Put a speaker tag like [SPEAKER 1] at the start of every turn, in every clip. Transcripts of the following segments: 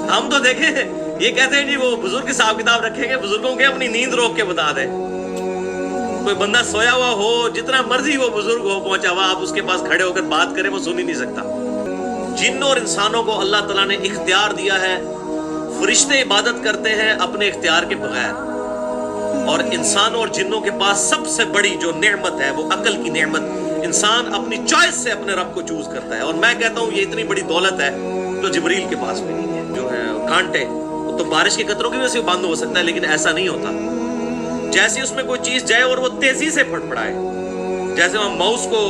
[SPEAKER 1] हम तो देखें ये कहते हैं जी वो बुजुर्ग हिसाब किताब रखेंगे, बुजुर्गों के अपनी नींद रोक के बता दे। कोई बंदा सोया हुआ हो, जितना मर्जी वो बुजुर्ग हो पहुंचा हुआ, आप उसके पास खड़े होकर बात करें वो सुन ही नहीं सकता। जिन्नों और इंसानों को अल्लाह ताला ने इख्तियार दिया है, फरिश्ते इबादत करते हैं अपने इख्तियार के बगैर, और इंसानों और जिन्नों के पास सबसे बड़ी जो नेमत है वो अकल की नेमत। इंसान अपनी चॉइस से अपने रब को चूज करता है, और मैं कहता हूँ ये इतनी बड़ी दौलत है जो जिब्रील के पास भी नहीं है। जो है कांटे तो बारिश के कतरों की वजह से बंद हो सकता है, लेकिन ऐसा नहीं होता। जैसे उसमें कोई चीज जाए और वो तेजी से फटफड़ाए, जैसे हम माउस को,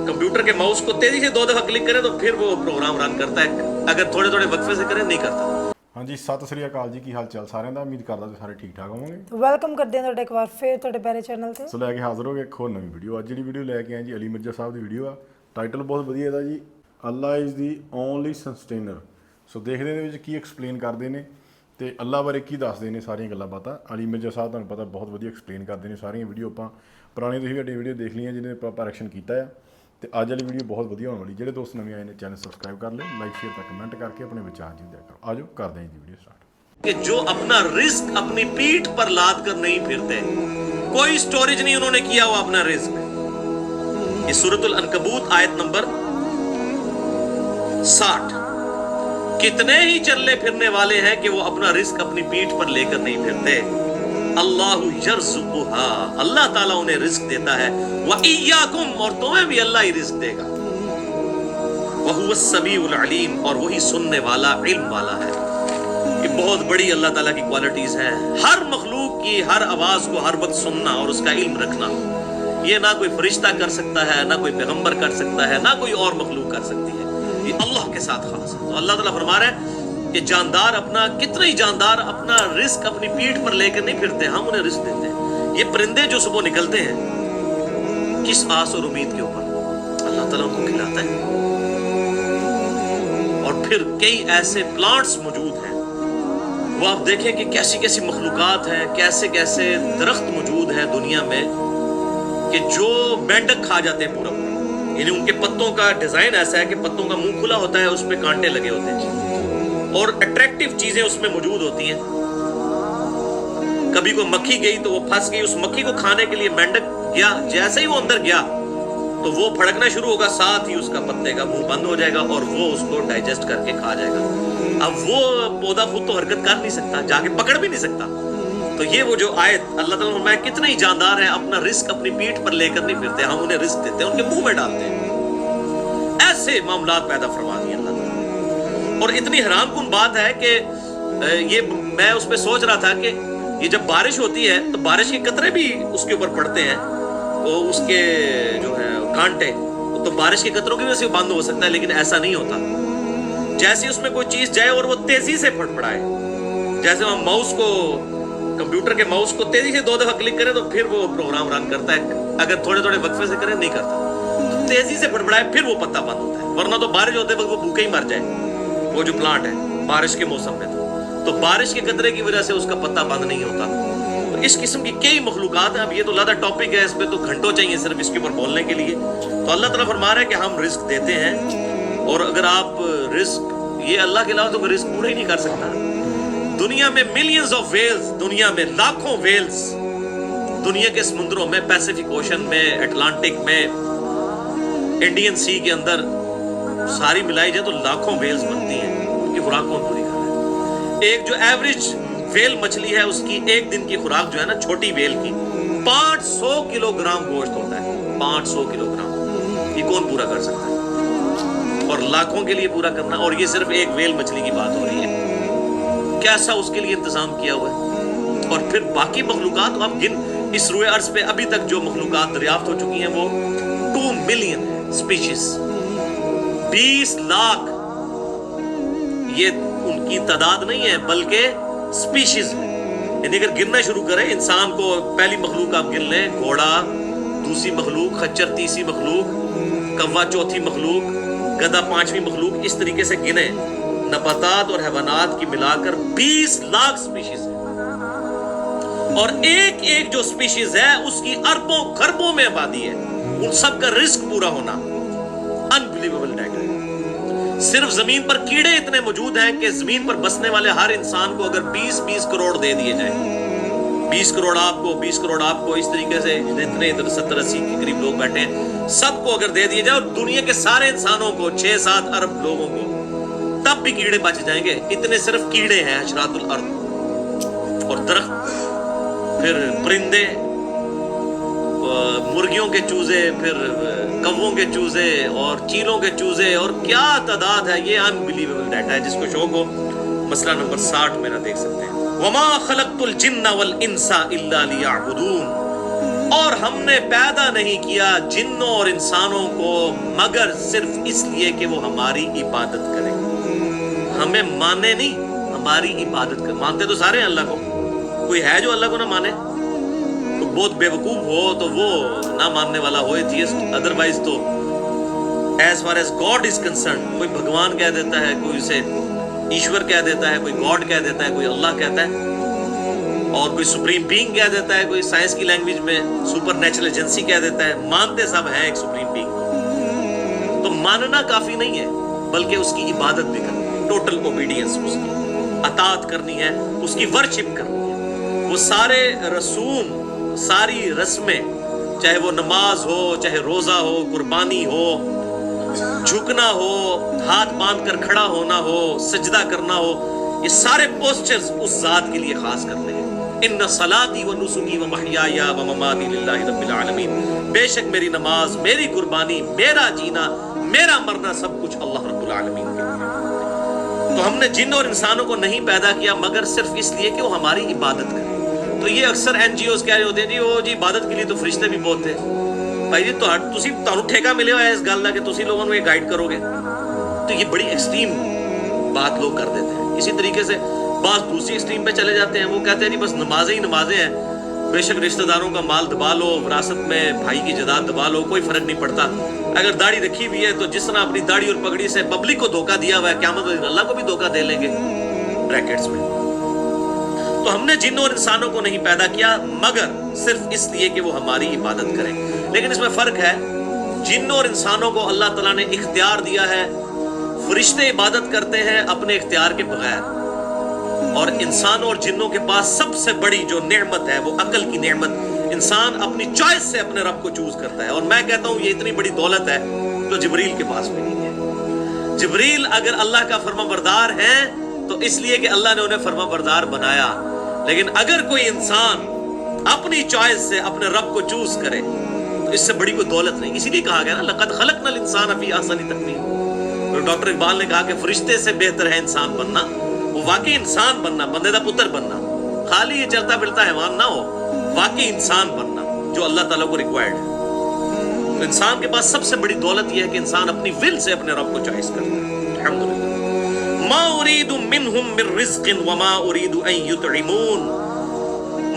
[SPEAKER 1] कंप्यूटर के माउस को तेजी से 2 दफा क्लिक करें तो फिर वो प्रोग्राम रन करता है, अगर थोड़े थोड़े वक्फे से करें नहीं करता।
[SPEAKER 2] हाँ जी, सत श्री अकाल जी, की हाल चाल साਰਿਆਂ ਦਾ। ਉਮੀਦ ਕਰਦਾ ਤੁਸੀਂ ਸਾਰੇ ਠੀਕ ਠਾਕ ਹੋਵੋਗੇ।
[SPEAKER 3] तो वेलकम करते हैं ਤੁਹਾਡੇ ਇੱਕ ਵਾਰ ਫਿਰ ਤੁਹਾਡੇ ਪਿਆਰੇ ਚੈਨਲ ਤੇ।
[SPEAKER 2] ਸੋ ਲੈ ਕੇ ਹਾਜ਼ਰ ਹੋ ਗਏ ਇੱਕ ਹੋਰ ਨਵੀਂ ਵੀਡੀਓ। ਅੱਜ ਜਿਹੜੀ ਵੀਡੀਓ ਲੈ ਕੇ ਆਏ ਜੀ ਅਲੀ ਮਿਰਜ਼ਾ ਸਾਹਿਬ ਦੀ ਵੀਡੀਓ ਆ। ਟਾਈਟਲ ਬਹੁਤ ਵਧੀਆ ਇਹਦਾ ਜੀ, ਅੱਲਾ ਇਜ਼ ਦੀ ਓਨਲੀ ਸਸਟੇਨਰ। ਸੋ ਦੇਖਦੇ ਇਹਦੇ ਵਿੱਚ ਕੀ ਐਕਸਪਲੇਨ ਕਰਦੇ ਨੇ ਤੇ ਅੱਲਾ ਬਾਰੇ ਕੀ ਦੱਸਦੇ ਨੇ, ਸਾਰੀਆਂ ਗੱਲਾਂ ਬਾਤਾਂ। ਅਲੀ ਮਿਰਜ਼ਾ ਸਾਹਿਬ ਤੁਹਾਨੂੰ ਪਤਾ ਬਹੁਤ ਵਧੀਆ ਐਕਸਪਲੇਨ ਕਰਦੇ ਨੇ ਸਾਰੀਆਂ ਵੀਡੀਓ। ਆਪਾਂ ਪੁਰਾਣੀ ਤੁਸੀਂ ਸਾਡੀ ਵੀਡੀਓ ਦੇਖ ਲਈਆਂ ਜਿਹਦੇ ਆਪਾਂ ਰਿਐਕਸ਼ਨ ਕੀਤਾ ਆ, ਤੇ ਅੱਜ ਵਾਲੀ ਵੀਡੀਓ ਬਹੁਤ ਵਧੀਆ ਹੋਣ ਵਾਲੀ। ਜਿਹੜੇ ਦੋਸਤ ਨਵੇਂ ਆਏ ਨੇ ਚੈਨਲ ਸਬਸਕ੍ਰਾਈਬ ਕਰ ਲੈ, ਲਾਈਕ ਸ਼ੇਅਰ ਤੇ ਕਮੈਂਟ ਕਰਕੇ ਆਪਣੇ ਵਿਚਾਰ ਜੀ ਦਿਆ ਕਰੋ। ਆਜੋ ਕਰਦੇ ਹਾਂ ਜੀ ਵੀਡੀਓ ਸਟਾਰਟ।
[SPEAKER 1] कि जो अपना रिस्क अपनी पीठ पर लाद कर नहीं फिरते, कोई स्टोरेज नहीं उन्होंने किया हुआ अपना रिस्क। ये सूरतुल अनकबूत आयत नंबर 60। कितने ही चलने फिरने वाले हैं कि वो अपना रिस्क अपनी पीठ पर लेकर नहीं फिरते। अल्लाहु यर्ज़ुकुहा, अल्लाह ताला उन्हें रिस्क देता है। व इय्याकुम, और तुम्हें भी अल्लाह ही रिस्क देगा। व हुवस समीउल अलीम, और वही सुनने वाला, इल्म वाला है। ये बहुत बड़ी अल्लाह ताला की क्वालिटीज हैं। हर मखलूक की हर आवाज को हर वक्त सुनना और उसका इल्म रखना, ये ना कोई फरिश्ता कर सकता है, ना कोई पैगंबर कर सकता है, ना कोई और मखलूक कर सकती है। ये अल्लाह के साथ खास है। तो अल्लाह ताला फरमा रहा है कि जानदार अपना, कितने ही जानदार अपना रिस्क अपनी पीठ पर लेकर नहीं फिरते, हम उन्हें रिस्क देते हैं। ये परिंदे जो सुबह निकलते हैं, किस आस और उम्मीद के ऊपर? अल्लाह ताला उनको खिलाता है। और फिर कई ऐसे प्लांट्स मौजूद हैं, वो आप देखें कि कैसी कैसी मखलूकात हैं, कैसे कैसे दरख्त मौजूद हैं दुनिया में कि जो मेंढक खा जाते हैं पूरा पूरा। यानी उनके पत्तों का डिजाइन ऐसा है कि पत्तों का मुंह खुला होता है, उसमें कांटे लगे होते हैं और अट्रैक्टिव चीजें उसमें मौजूद होती हैं। कभी कोई मक्खी गई तो वो फंस गई, उस मक्खी को खाने के लिए मेंढक गया, जैसे ही वो अंदर गया तो वो फड़कना शुरू होगा, साथ ही उसका पत्ते का मुंह बंद हो जाएगा और वो उसको डाइजेस्ट करके खा जाएगा। अब वो पौधा खुद तो हरकत कर नहीं सकता, जाके पकड़ भी नहीं सकता। तो ये वो जो आयत अल्लाह ताला फरमाया, कितने ही जानदार हैं अपना रिस्क अपनी पीठ पर लेकर नहीं फिरते, हम उन्हें रिस्क देते हैं, उनके मुंह में डालते हैं। ऐसे मामलात पैदा फरमा दिए अल्लाह ताला। और इतनी हैरानकुन बात है कि ये मैं उस पर सोच रहा था कि ये जब बारिश होती है तो बारिश के कतरे भी उसके ऊपर पड़ते हैं, तो उसके जो है कांटे तो बारिश के कतरों की वजह से बंद हो सकता है, लेकिन ऐसा नहीं होता। जैसे उसमें कोई चीज जाए और वो तेजी से फटफड़ाए, जैसे हम माउस को, कंप्यूटर के माउस को तेजी से 2 दफा क्लिक करें तो फिर वो प्रोग्राम रन करता है, अगर थोड़े थोड़े वक्फे से करें नहीं करता। तो तेजी से फटफड़ाए फिर वो पत्ता बंद होता है, वरना तो बारिश होते वक्त वो भूखे ही मर जाए वो जो प्लांट है बारिश के मौसम में। तो बारिश के कतरे की वजह से उसका पत्ता बंद नहीं होता। तो इस किस्म की कई मखलूकात हैं। अब ये तो ज़्यादा टॉपिक है, इस पे तो घंटों चाहिए सिर्फ इसके ऊपर बोलने के लिए। तो अल्लाह ताला फरमा रहा है कि हम रिस्क देते हैं, और अगर आप रिस्क, ये अल्लाह के अलावा तो कोई रिस्क पूरा ही नहीं कर सकता। दुनिया में मिलियंस ऑफ वेल्स, दुनिया में लाखों वेल्स, दुनिया के समुद्रों में, पैसिफिक ओशन में, अटलांटिक में, इंडियन सी के अंदर सारी मिलाई जाए तो लाखों वेल्स बनती हैं। उनकी खुराक कौन पूरी कर रहा है? एक जो एवरेज वेल मछली है उसकी एक दिन की खुराक जो है ना, छोटी वेल की 500 किलोग्राम गोश्त होता है। 500 किलोग्राम, ये कौन पूरा कर सकता है? और लाखों के लिए पूरा करना, और ये सिर्फ एक वेल मछली की बात हो रही है। कैसा उसके लिए इंतजाम किया हुआ है। और फिर बाकी मखलूकात आप गिन, इस रुए अर्ज पे अभी तक जो मखलूकात दरियाफ्त हो चुकी हैं वो 2 मिलियन है स्पीशीज। 20 लाख ये उनकी तादाद नहीं है बल्कि स्पीशीज है। यानी अगर गिनना शुरू करें, इंसान को पहली मखलूक आप गिन लें, घोड़ा दूसरी मखलूक, खच्चर तीसरी मखलूक, कौवा चौथी मखलूक, गधा 5वीं मखलूक, इस तरीके से गिने, नबातात और हैवानात की मिलाकर 20 लाख स्पीशीज है। और एक एक जो स्पीशीज है उसकी अरबों खरबों में आबादी है। उन सब का रिस्क पूरा होना अनबिलीवेबल डाटा है। صرف زمین پر کیڑے اتنے موجود ہیں کہ زمین پر بسنے والے ہر انسان کو اگر 20 کروڑ دے دیے جائیں، 20 کروڑ آپ کو، 20 کروڑ آپ کو، اس طریقے سے جتنے 70-80 کے قریب لوگ بیٹھے ہیں سب کو اگر دے دیے جائے، اور دنیا کے سارے انسانوں کو 6-7 ارب لوگوں کو، تب بھی کیڑے بچ جائیں گے۔ اتنے صرف کیڑے ہیں حشرات الارض، اور درخت، پھر پرندے، مرغیوں کے چوزے، پھر کووں کے چوزے اور چیلوں کے چوزے، اور کیا تعداد ہے، یہ انبلیویبل ڈیٹا ہے۔ جس کو شوق ہو مسئلہ نمبر 60 میرا دیکھ سکتے ہیں۔ وما خلقت الجن والانس الا لیعبدون، اور ہم نے پیدا نہیں کیا جنوں اور انسانوں کو مگر صرف اس لیے کہ وہ ہماری عبادت کریں، ہمیں مانے نہیں، ہماری عبادت کریں۔ مانتے تو سارے ہیں اللہ کو، کوئی ہے جو اللہ کو نہ مانے؟ تو بہت بے وقوف ہو تو وہ نہ ماننے والا ہو ایتھیسٹ، ادروائز تو as far as God is concern, کوئی بھگوان کہہ دیتا ہے، کوئی اسے ایشور کہہ دیتا ہے، کوئی گاڈ کہہ دیتا ہے، کوئی اللہ کہتا ہے، اور کوئی سپریم بینگ کہہ دیتا ہے، کوئی سائنس کی لینگویج میں سپر نیچرل ایجنسی کہہ دیتا ہے۔ مانتے سب ہیں ایک سپریم بینگ کو، تو ماننا کافی نہیں ہے بلکہ اس کی عبادت بھی کرنی ہے، ٹوٹل اوبیڈینس، اس کی اطاعت کرنی ہے، اس کی ورشپ کرنی ہے۔ وہ سارے رسوم، ساری رسمیں، چاہے وہ نماز ہو، چاہے روزہ ہو، قربانی ہو، جھکنا ہو، ہاتھ باندھ کر کھڑا ہونا ہو، سجدہ کرنا ہو، یہ سارے پوسچرز اس ذات کے لیے خاص کرنے ہیں۔ ان صلاتی و نسکی و محیای و مماتی للہ رب العالمین، بے شک میری نماز، میری قربانی، میرا جینا، میرا مرنا، سب کچھ اللہ رب العالمین کے لیے۔ تو ہم نے جن اور انسانوں کو نہیں پیدا کیا مگر صرف اس لیے کہ وہ ہماری عبادت کریں۔ تو یہ اکثر NGOs کہہ رہے ہوتے ہیں جی وہ جی عبادت کے لیے تو فرشتے بھی بہت تھے۔ بھائی جی تمہیں ٹھیکہ ملے ہوا ہے اس گل کا کہ تسی لوگوں کو یہ گائیڈ کرو گے، تو یہ بڑی ایکسٹریم بات لوگ کر دیتے ہیں۔ اسی طریقے سے بعض دوسری ایکسٹریم پہ چلے جاتے ہیں، وہ کہتے ہیں جی بس نمازیں ہی نمازیں ہیں، بے شک رشتہ داروں کا مال دبا لو، وراثت میں بھائی کی جائیداد دبا لو، کوئی فرق نہیں پڑتا۔ اگر داڑھی رکھی ہوئی ہے تو جس طرح اپنی داڑھی اور پگڑی سے پبلک کو دھوکہ دیا ہوا ہے، قیامت والے دن اللہ کو بھی دھوکہ دے لیں گے، بریکٹس میں۔ تو ہم نے جنوں اور انسانوں کو نہیں پیدا کیا مگر صرف اس لیے کہ وہ ہماری عبادت کریں۔ لیکن اس میں فرق ہے، جنوں اور انسانوں کو اللہ تعالیٰ نے اختیار دیا ہے، فرشتے عبادت کرتے ہیں اپنے اختیار کے بغیر، اور انسانوں اور جنوں کے پاس سب سے بڑی جو نعمت ہے وہ عقل کی نعمت، انسان اپنی چوائس سے اپنے رب کو چوز کرتا ہے۔ اور میں کہتا ہوں یہ اتنی بڑی دولت ہے تو جبریل کے پاس بھی نہیں ہے۔ جبریل اگر اللہ کا فرما بردار ہے تو اس لیے کہ اللہ نے انہیں فرما بردار بنایا، لیکن اگر کوئی انسان اپنی چوائس سے اپنے رب کو چوز کرے تو اس سے بڑی کوئی دولت نہیں۔ اسی لیے کہا گیا نا لقد خلقنا الانسان فی احسن تقویم۔ ڈاکٹر اقبال نے کہا کہ فرشتے سے بہتر ہے انسان بننا، وہ واقعی انسان بننا، بندے دا پتر بننا، خالی یہ چلتا پھرتا حیوان نہ ہو، واقعی انسان بننا جو اللہ تعالیٰ کو ریکوائرڈ ہے۔ تو انسان کے پاس سب سے بڑی دولت یہ ہے کہ انسان اپنی ول سے اپنے رب کو چوائس کرتا ہے۔ الحمدللہ۔ ما اريد منهم من رزق وما اريد ان يطعمون،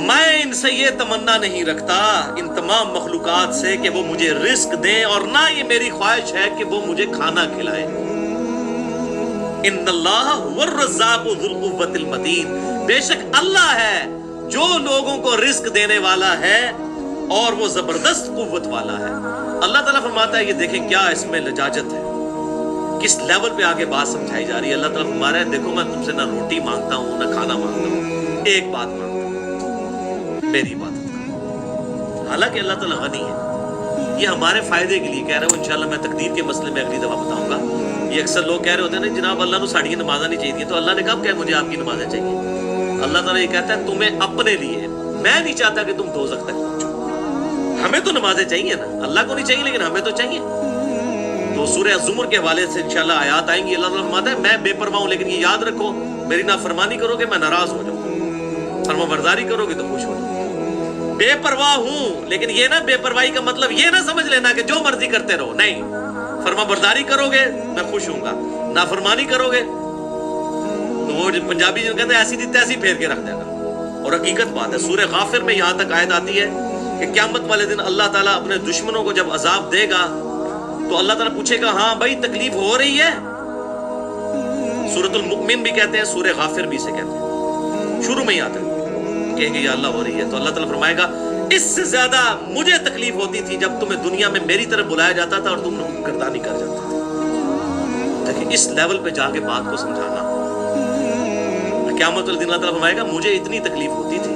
[SPEAKER 1] میں ان سے یہ تمنا نہیں رکھتا ان تمام مخلوقات سے کہ وہ مجھے رزق دیں، اور نہ یہ میری خواہش ہے کہ وہ مجھے کھانا کھلائیں۔ ان اللہ هو الرزاق ذو القوة المتین، بے شک اللہ ہے جو لوگوں کو رزق دینے والا ہے اور وہ زبردست قوت والا ہے۔ اللہ تعالیٰ فرماتا ہے، یہ دیکھیں کیا اس میں لجاجت ہے، کس لیول پہ آگے بات سمجھائی جا رہی ہے۔ اللہ تعالیٰ فرما رہا ہے دیکھو میں تم سے نہ روٹی مانگتا ہوں نہ کھانا مانگتا ہوں، ایک بات مانگتا ہوں، میری عبادت کرو۔ حالانکہ اللہ تعالیٰ غنی ہے، یہ ہمارے فائدے کے لیے کہہ رہا ہوں۔ انشاءاللہ میں تقدیر کے مسئلے میں اگلی دفعہ بتاؤں گا۔ یہ اکثر لوگ کہہ رہے ہوتے ہیں نا جناب اللہ نے ساڑھی نمازیں نہیں چاہیے، تو اللہ نے کب کہا مجھے آپ کی نمازیں چاہیے؟ اللہ تعالیٰ یہ کہتا ہے تمہیں اپنے لیے، میں نہیں چاہتا کہ تم دوزخ تک پہنچو۔ ہمیں تو نمازیں چاہیے نا، اللہ کو نہیں چاہیے لیکن ہمیں تو چاہیے۔ تو سورہ زمر کے حوالے سے انشاءاللہ آیات آئیں گی۔ اللہ تعالیٰ فرماتا ہے میں بے پرواہ ہوں، لیکن یہ یاد رکھو میری نافرمانی کرو گے میں ناراض ہو جاؤں گا، فرما برداری کرو گے تو خوش ہو جاؤں گا۔ بے پرواہ ہوں، لیکن یہ نہ بے پرواہی کا مطلب یہ نہ سمجھ لینا کہ جو مرضی کرتے رہو، نہیں، فرما برداری کرو گے میں خوش ہوں گا، نافرمانی کرو گے تو وہ پنجابی جو کہتے ہیں ایسی دی تیسی پھیر کے رکھ دے گا۔ اور حقیقت بات ہے، سورہ غافر میں یہاں تک آیت آتی ہے کہ قیامت والے دن اللہ تعالیٰ اپنے دشمنوں کو جب عذاب دے گا تو اللہ تعالیٰ پوچھے گا ہاں بھائی تکلیف ہو رہی ہے؟ سورۃ المؤمن بھی کہتے ہیں، سورہ غافر بھی سے کہتے ہیں، شروع میں ہی آتا ہے کہیں گے یا اللہ ہو رہی ہے، تو اللہ تعالیٰ فرمائے گا اس سے زیادہ مجھے تکلیف ہوتی تھی جب تمہیں دنیا میں میری طرف بلایا جاتا تھا اور تم نے گردانی کر جاتا تھا۔ देखिए इस लेवल पे जाके बात को समझाना, क़यामत वाले दिन अल्लाह ताला फरमाएगा मुझे इतनी तकलीफ होती थी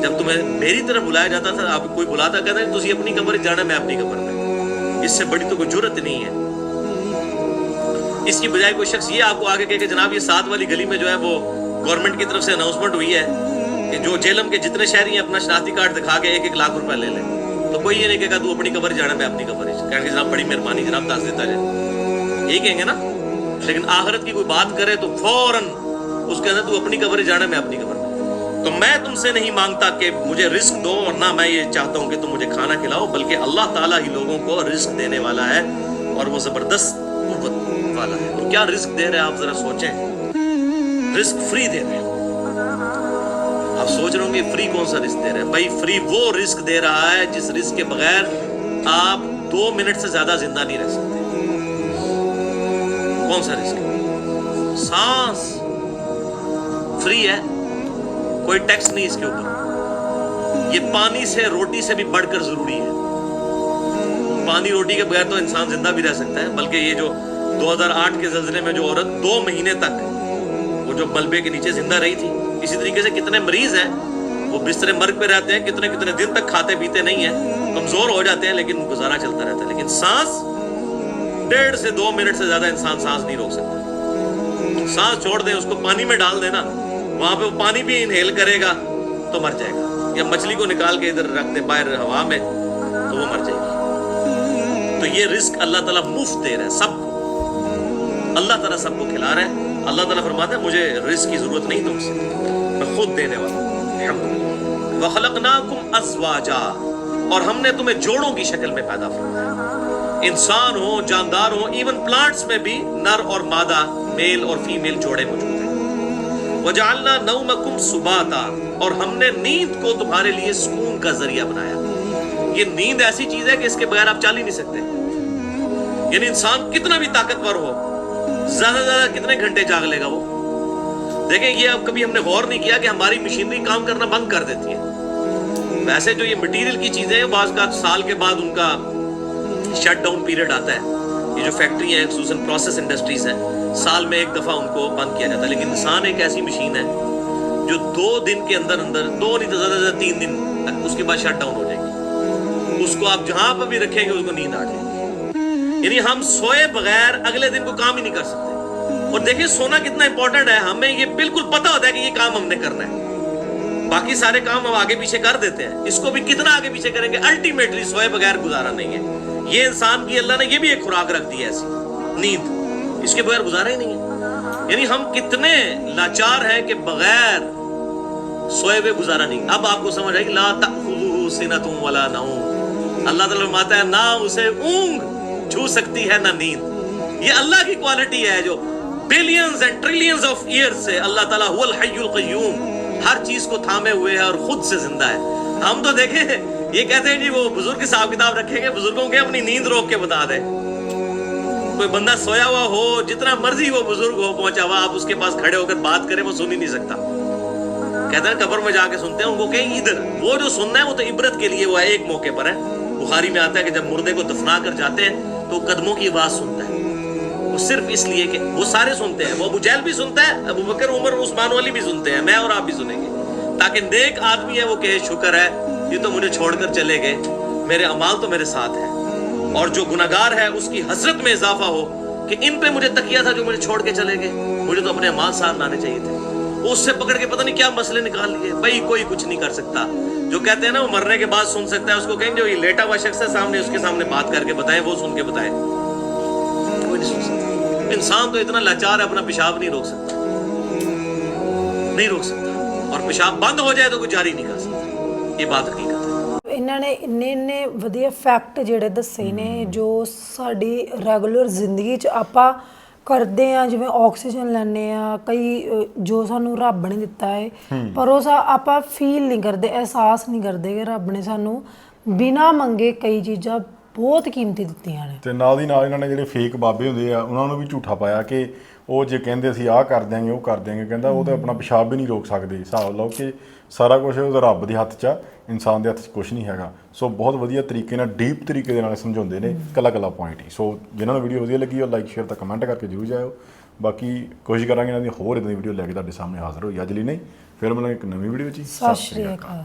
[SPEAKER 1] जब तुम्हें मेरी तरफ बुलाया जाता था, आप कोई बुलाता कहता है तुझे अपनी कब्र जाना, मैं अपनी कब्र में, इससे बड़ी तो कोई जुर्रत नहीं है। इसकी बजाय कोई शख्स ये आपको आगे कहे कि जनाब ये 7 वाली गली में जो है वो गवर्नमेंट की तरफ से अनाउंसमेंट हुई है कि जो जेलम के जितने शहरी हैं अपना शनाख्ती कार्ड दिखा के 1-1 लाख रुपए ले लें, तो कोई ये नहीं कहेगा तू अपनी कब्र जाना, मैं अपनी कब्र, कहेंगे जनाब बड़ी मेहरबानी जनाब दस देता जाए, यही कहेंगे ना। लेकिन आखिरत की कोई बात करे तो फौरन उसके अंदर तू अपनी कब्र जाना, मैं अपनी कब्र में। तो मैं तुमसे नहीं मांगता कि मुझे रिस्क दो, और ना मैं ये चाहता हूँ कि तुम मुझे खाना खिलाओ, बल्कि अल्लाह ताला ही लोगों को रिस्क देने वाला है और वो जबरदस्त कुव्वत वाला है। तो क्या रिस्क दे रहे हैं आप जरा सोचें, रिस्क फ्री दे रहे हैं। आप सोच रहे होंगे फ्री कौन सा रिस्क दे रहे हैं? भाई फ्री वो रिस्क दे रहा है जिस रिस्क के बगैर आप 2 मिनट से ज्यादा जिंदा नहीं रह सकते। कौन सा रिस्क है? सांस फ्री है, कोई टैक्स नहीं इसके ऊपर। ये पानी से रोटी से भी बढ़कर जरूरी है। पानी रोटी के बगैर तो इंसान जिंदा भी रह सकता है, बल्कि ये जो 2008 के ज़लज़ले में जो औरत 2 महीने तक वो जो मलबे के नीचे जिंदा रही थी, इसी तरीके से कितने मरीज हैं वो बिस्तरे मर्ग पे रहते हैं, कितने कितने दिन तक खाते पीते नहीं है, कमजोर हो जाते हैं, लेकिन गुजारा चलता रहता है। लेकिन सांस 1.5 से 2 मिनट से ज्यादा इंसान सांस नहीं रोक सकता। सांस छोड़ दें, उसको पानी में डाल देना, वहां पे वो पानी भी इनहेल करेगा तो मर जाएगा, या मछली को निकाल के इधर रख दे बाहर हवा में तो वो मर जाएगी। तो ये रिस्क अल्लाह ताला मुफ्त दे रहा है सबको, अल्लाह ताला सबको खिला रहा है। अल्लाह ताला फरमाता है मुझे रिस्क की जरूरत नहीं तुमसे, मैं खुद देने वाला हूं। व खलकनाकुम अज़वाजा, और हमने तुम्हें जोड़ों की शक्ल में पैदा फरमाया। इंसान हो, जानदार हो, इवन प्लांट्स में भी नर और मादा, मेल और फीमेल जोड़े मौजूद हैं। वजअलना नौमकुम सुबाता, और हमने नींद को तुम्हारे लिए सुकून का जरिया बनाया। ये नींद ऐसी चीज है कि इसके बगैर आप चल ही नहीं सकते। यानी इंसान कितना भी ताकतवर हो, ज्यादा से ज्यादा कितने घंटे जाग लेगा वो? देखें, ये अब कभी हमने गौर नहीं किया कि हमारी मशीनरी काम करना बंद कर देती है। वैसे जो ये मटेरियल की चीजें हैं, बाज़ का साल के बाद उनका शट डाउन पीरियड आता है। ये जो फैक्ट्री है, खुसूसन प्रोसेस इंडस्ट्रीज हैं, साल में 1 दफा उनको बंद किया जाता है। लेकिन इंसान एक ऐसी मशीन है जो 2 दिन के अंदर अंदर, 2 नहीं तो ज्यादा से ज्यादा 3 दिन, उसके बाद शट डाउन हो जाएगी। उसको आप जहां पर भी रखेंगे उसको नींद आ जाएगी। यानी हम सोए बगैर अगले दिन को काम ही नहीं कर सकते। और देखिए सोना कितना इंपॉर्टेंट है, हमें ये बिल्कुल पता होता है कि ये काम हमने करना है, बाकी सारे काम हम आगे पीछे कर देते हैं, इसको भी कितना आगे पीछे करेंगे। अल्टीमेटली सोए बगैर गुजारा नहीं है। ये इंसान की अल्लाह ने ये भी एक खुराक रख दी है ऐसी, नींद, इसके बगैर गुजारा ही नहीं है। यानी हम कितने लाचार हैं कि बगैर सोए हुए गुजारा नहीं। अब आपको समझ आएगी, ला तअखुज़ुहु सिनतुन वला नौम, अल्लाह ताला फरमाता है ना उसे ऊंग छू सकती है ना नींद। ये अल्लाह की क्वालिटी है जो billions and trillions of years से अल्लाह ताला हुवल हय्युल क़य्यूम, हर चीज को थामे हुए है और खुद से जिंदा है। हम तो देखें, ये कहते हैं जी वो बुजुर्ग हिसाब किताब रखेंगे, बुजुर्गों के अपनी नींद रोक के बता दे। कोई बंदा सोया हुआ हो, जितना मर्जी वो बुजुर्ग हो पहुंचा हुआ, आप उसके पास खड़े होकर बात करें वो सुन ही नहीं सकता। कहते हैं कब्र में जाके सुनते हैं उनको, कहीं इधर वो जो सुनना है वो तो इबरत के लिए, वो है एक मौके पर है। बुखारी में आता है कि जब मुर्दे को दफना कर जाते हैं तो कदमों की आवाज सुनता है, वो सिर्फ इसलिए कि वो सारे सुनते हैं, वो अबू जहल भी सुनता है, अबू बकर, उमर, उस्मान वाली भी सुनते हैं, मैं और आप भी सुनेंगे, ताकि नेक आदमी है वो कहे शुक्र है ये तो मुझे छोड़कर चले गए, मेरे अमाल तो मेरे साथ है। और जो गुनाहगार है उसकी हसरत में इजाफा हो कि इन पे मुझे तकिया था जो मुझे छोड़ के चले गए, मुझे तो अपने अमाल साथ लाने चाहिए थे। उससे पकड़ के पता नहीं क्या मसले निकाल लिए। भाई कोई कुछ नहीं कर सकता। जो कहते हैं ना वो मरने के बाद सुन सकता है, उसको कहेंगे जो ये लेटा हुआ शख्स है सामने, उसके सामने बात करके बताए, वो सुन के बताए। कोई नहीं सुन सकता। इंसान तो इतना लाचार है, अपना पेशाब नहीं रोक सकता, नहीं रोक सकता, और पेशाब बंद हो जाए तो कोई जारी नहीं कर सकता। ये बात हकीकत है।
[SPEAKER 3] ਇਹਨਾਂ ਨੇ ਇੰਨੇ ਵਧੀਆ ਫੈਕਟ ਜਿਹੜੇ ਦੱਸੇ ਨੇ ਜੋ ਸਾਡੀ ਰੈਗੂਲਰ ਜ਼ਿੰਦਗੀ 'ਚ ਆਪਾਂ ਕਰਦੇ ਆ, ਜਿਵੇਂ ਆਕਸੀਜਨ ਲੈਂਦੇ ਆ, ਕਈ ਜੋ ਸਾਨੂੰ ਰੱਬ ਨੇ ਦਿੱਤਾ ਹੈ, ਪਰ ਉਹ ਆਪਾਂ ਫੀਲ ਨਹੀਂ ਕਰਦੇ, ਅਹਿਸਾਸ ਨਹੀਂ ਕਰਦੇ ਕਿ ਰੱਬ ਨੇ ਸਾਨੂੰ ਬਿਨਾਂ ਮੰਗੇ ਕਈ ਚੀਜ਼ਾਂ ਬਹੁਤ ਕੀਮਤੀ ਦਿੱਤੀਆਂ ਨੇ।
[SPEAKER 2] ਤੇ ਨਾਲ ਦੀ ਨਾਲ ਇਹਨਾਂ ਨੇ ਜਿਹੜੇ ਫੇਕ ਬਾਬੇ ਹੁੰਦੇ ਆ ਉਹਨਾਂ ਨੂੰ ਵੀ ਝੂਠਾ ਪਾਇਆ ਕਿ ਉਹ ਜੇ ਕਹਿੰਦੇ ਅਸੀਂ ਆਹ ਕਰ ਦਿਆਂਗੇ ਉਹ ਕਰ ਦਿਆਂਗੇ, ਕਹਿੰਦਾ ਉਹ ਤਾਂ ਆਪਣਾ ਪਿਸ਼ਾਬ ਵੀ ਨਹੀਂ ਰੋਕ ਸਕਦੇ। ਹਿਸਾਬ ਲਓ ਕਿ ਸਾਰਾ ਕੁਝ ਉਹਦਾ ਰੱਬ ਦੇ ਹੱਥ 'ਚ ਆ, ਇਨਸਾਨ ਦੇ ਹੱਥ 'ਚ ਕੁਝ ਨਹੀਂ ਹੈਗਾ। ਸੋ ਬਹੁਤ ਵਧੀਆ ਤਰੀਕੇ ਨਾਲ, ਡੀਪ ਤਰੀਕੇ ਦੇ ਨਾਲ ਸਮਝਾਉਂਦੇ ਨੇ ਕੱਲਾ ਪੁਆਇੰਟ ਹੀ। ਸੋ ਜਿਨ੍ਹਾਂ ਨੂੰ ਵੀਡੀਓ ਵਧੀਆ ਲੱਗੀ ਉਹ ਲਾਈਕ ਸ਼ੇਅਰ ਤਾਂ ਕਮੈਂਟ ਕਰਕੇ ਜ਼ਰੂਰ ਜਾਇਓ। ਬਾਕੀ ਕੋਸ਼ਿਸ਼ ਕਰਾਂਗੇ ਇਹਨਾਂ ਦੀ ਹੋਰ ਇਦਾਂ ਦੀ ਵੀਡੀਓ ਲੈ ਕੇ ਤੁਹਾਡੇ ਸਾਹਮਣੇ ਹਾਜ਼ਰ ਹੋਈ। ਅੱਜ ਲਈ ਨਹੀਂ, ਫਿਰ ਮਿਲਾਂਗੇ ਇੱਕ ਨਵੀਂ ਵੀਡੀਓ 'ਚ।
[SPEAKER 3] ਸਤਿ ਸ਼੍ਰੀ ਅਕਾਲ।